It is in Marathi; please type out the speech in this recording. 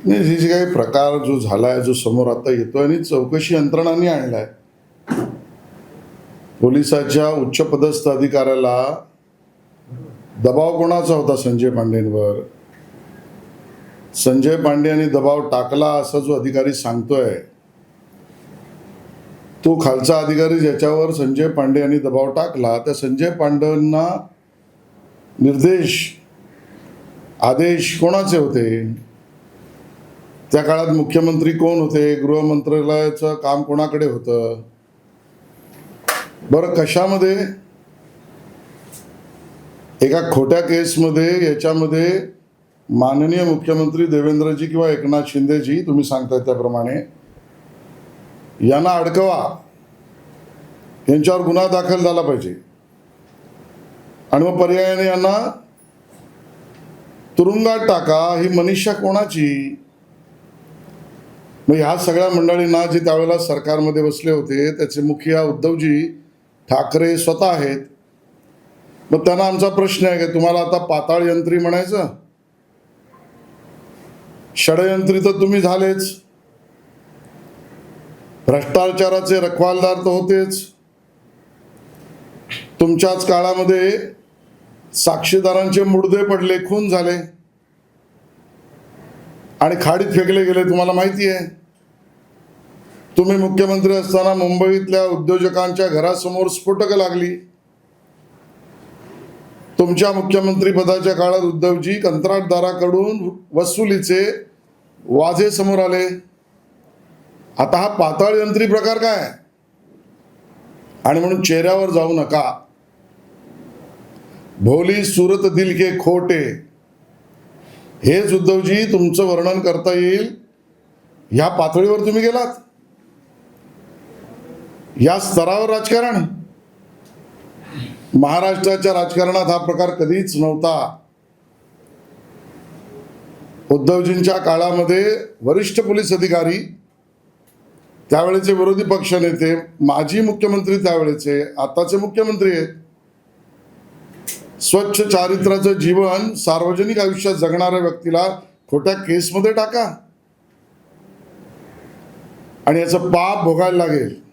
हे जे काही प्रकार जो झालाय, जो समोर आता येतोय आणि चौकशी यंत्रणांनी आणलाय, पोलिसाच्या उच्चपदस्थ अधिकाऱ्याला दबाव कोणाचा होता? संजय पांडेंवर. संजय पांडे यांनी दबाव टाकला असा जो अधिकारी सांगतोय, तो खालचा अधिकारी ज्याच्यावर संजय पांडे यांनी दबाव टाकला, त्या संजय पांडेंना निर्देश, आदेश कोणाचे होते? त्या काळात मुख्यमंत्री कोण होते? गृह मंत्रालयाचं काम कोणाकडे होतं? बरं, कशामध्ये? एका खोट्या केसमध्ये, याच्यामध्ये माननीय मुख्यमंत्री देवेंद्रजी किंवा एकनाथ शिंदेजी, तुम्ही सांगताय त्याप्रमाणे, यांना अडकवा, यांच्यावर गुन्हा दाखल झाला पाहिजे आणि मग पर्यायाने यांना तुरुंगात टाका. ही मनीषा कोणाची? मग ह्या सगळ्या मंडळींना, जे त्यावेळेला सरकारमध्ये बसले होते, त्याचे मुखिया उद्धवजी ठाकरे स्वतः आहेत. मग त्यांना आमचा प्रश्न आहे की तुम्हाला आता पाताळ यंत्री म्हणायचं? षडयंत्री तर तुम्ही झालेच, भ्रष्टाचाराचे रखवालदार तर होतेच. तुमच्याच काळामध्ये साक्षीदारांचे मुडदे पडले, खून झाले आणि खाडीत फेकले गेले, तुम्हाला माहिती आहे. तुम्ही मुख्यमंत्री असताना मुंबईतल्या उद्योजकांच्या घरासमोर स्फोटकं लागली. तुमच्या मुख्यमंत्री पदाच्या काळात उद्धवजी कंत्राटदाराकडून वसुलीचे वाजे समोर आले. आता हा पाताळ यंत्री प्रकार काय? आणि म्हणून चेहऱ्यावर जाऊ नका. भोली सूरत दिल के खोटे, हेच उद्धवजी तुमचं वर्णन करता येईल. ह्या पातळीवर तुम्ही गेलात, या स्तरावर राजकारण. महाराष्ट्राच्या राजकारणात हा प्रकार कधीच नव्हता. उद्धवजींच्या काळामध्ये वरिष्ठ पोलीस अधिकारी, त्यावेळेचे विरोधी पक्ष नेते, माजी मुख्यमंत्री त्यावेळेचे, आताचे मुख्यमंत्री आहेत, स्वच्छ चारित्र्याचं जीवन सार्वजनिक आयुष्यात जगणाऱ्या व्यक्तीला खोट्या केसमध्ये टाका आणि याचं पाप भोगायला लागेल.